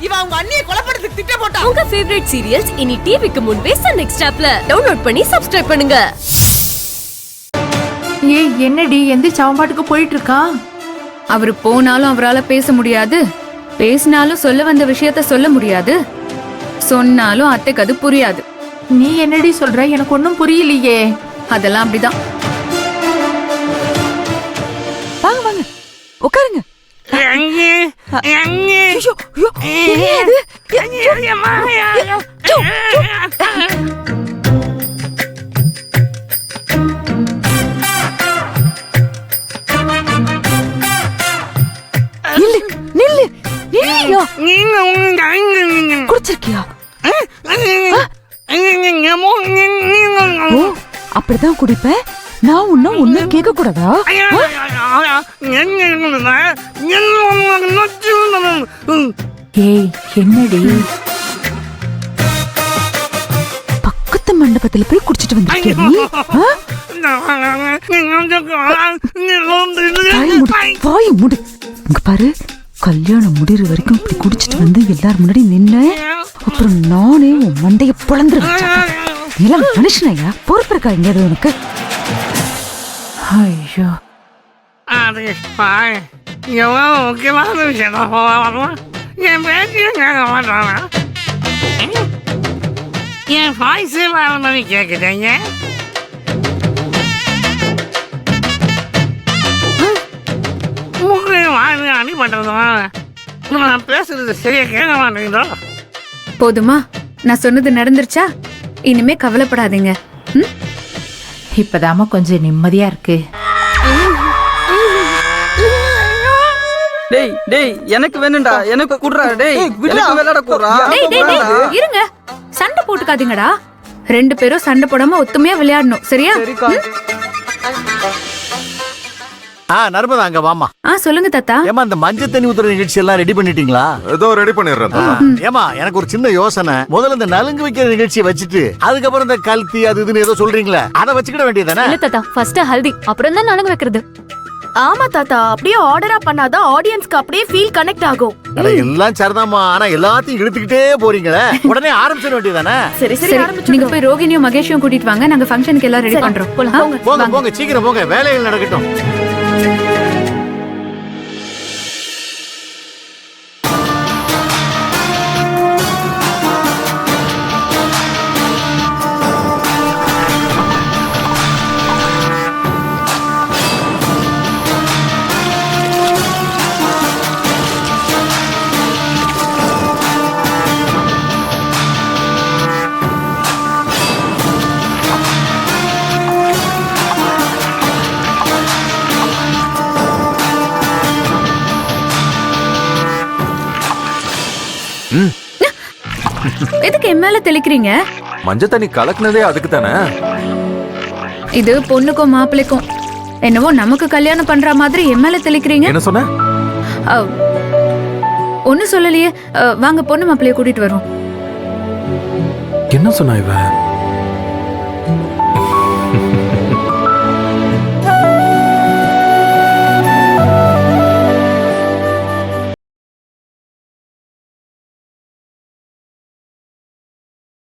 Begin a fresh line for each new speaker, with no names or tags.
இவன் அவங்க அண்ணியை கொலைப்படுறதுக்கு திட்டம் போட்டான்.
உங்க ஃபேவரட் சீரியல்ஸ் இனி டிவிக்கு முன்பே சன் நெக்ஸ்ட் ஆப்ல டவுன்லோட் பண்ணி சப்ஸ்கிரைப் பண்ணுங்க.
ஏய் என்னடி எந்த சாம்பாட்டுக்கு போயிட்டு இருக்கான்?
அவரு போனாலும் அவரால பேச முடியாது, பேசினாலும் சொல்ல வந்த விஷயத்த சொல்ல முடியாது, சொன்னாலும் அத்தைக்கு அது புரியாது.
நீ என்னடி சொல்ற? எனக்கு ஒன்னும் புரியலையே.
அதெல்லாம் அப்படிதான்.
வாங்க வாங்க உட்காருங்க. குடிச்சிருக்கியா? அப்படிதான் குடிப்பேன். நான் உன்னும் ஒண்ணு கேட்க கூடாதா?
ஏய் என்னடி?
பக்கத்து மண்டபத்துல போய் குடிச்சிட்டு வந்திருக்கியா நீ? வாய் மூடு. இங்க பாரு, கல்யாணம் முடிகிற வரைக்கும் இப்படி குடிச்சிட்டு வந்து எல்லாரும் முன்னாடி நின்ன அப்புறம் நானே உன் மண்டைய பொழந்துருவேன். எல்லாம் மனுஷனையா? பொறுப்பு இருக்கா எங்கேயாவது உனக்கு?
ஐயோ
முக்கியமான விஷயம் என் பேச்சு கேட்க மாட்டானா? என் வாய்ஸ் வேற மாதிரி கேட்குறீங்க. அணி பண்றதுமா? நான் பேசுறது சரியா கேட்க மாட்டேங்குதோ?
போதுமா? நான் சொன்னது நடந்துருச்சா? இனிமே கவலைப்படாதீங்க.
இப்பதாம கொஞ்சம் நிம்மதியா இருக்கு.
டேய் டேய் எனக்கு வேணும்டா, எனக்கு குடுறா. டேய் எனக்கு விளையாட குடுறா.
டேய் டேய் டேய் இருங்க, சண்டை போட்டுக்காதீங்கடா. ரெண்டு பேரும் சண்டை போடாம ஒத்துமையா விளையாடணும், சரியா?
நர்மதா அங்க வாமா.
சொல்லுங்க தாத்தா.
ஏமா இந்த மஞ்சள் தண்ணி ஊத்துற நிகழ்ச்சி எல்லாம் ரெடி பண்ணிட்டீங்களா?
ஏதோ ரெடி பண்ணிடுறேன்.
ஏமா எனக்கு ஒரு சின்ன யோசனை. முதல்ல இந்த நலுங்கு வைக்கிற நிகழ்ச்சியை வச்சுட்டு அதுக்கப்புறம் இந்த கல்தி அது இதுன்னு ஏதோ சொல்றீங்களா, அதை வச்சுக்கிட வேண்டியதானே?
இல்ல தாத்தா, ஃபர்ஸ்ட் ஹல்தி, அப்புறம் தான் நலங்கு வைக்கிறது.
ஆமா தாத்தா, அப்படியே ஆர்டரா பண்ணாதான் ஆடியன்ஸ்க்கு அப்படியே ஃபீல் கனெக்ட் ஆகும்.
எல்லாம் சரிதாமா, ஆனா எல்லாத்தையும் இழுத்துக்கிட்டே போறீங்களே, உடனே ஆரம்பிச்சிட வேண்டியதானே?
சரி சரி
நீங்க போய் ரோகிணியும் மகேஷும் கூட்டிட்டு வாங்க, நாங்க ஃபங்க்ஷனுக்கு எல்லாம் ரெடி பண்றோம்.
போங்க போங்க சீக்கிரம் போங்க, வேலைகள் நடக்கட்டும்.
எதுக்கு என் மேல தெளிக்கிறீங்க?
மஞ்சள் தண்ணி கலக்குனதே அதுக்கு தானே.
இது பொண்ணுக்கும் மாப்பிள்ளைக்கும். என்னவோ நமக்கு கல்யாணம் பண்ற மாதிரி என் மேல தெளிக்கிறீங்க.
என்ன சொன்ன?
ஒன்னும் சொல்லலையே. வாங்க பொண்ணு மாப்பிள்ளைய கூட்டிட்டு வரோம்.
என்ன சொன்னா இவ?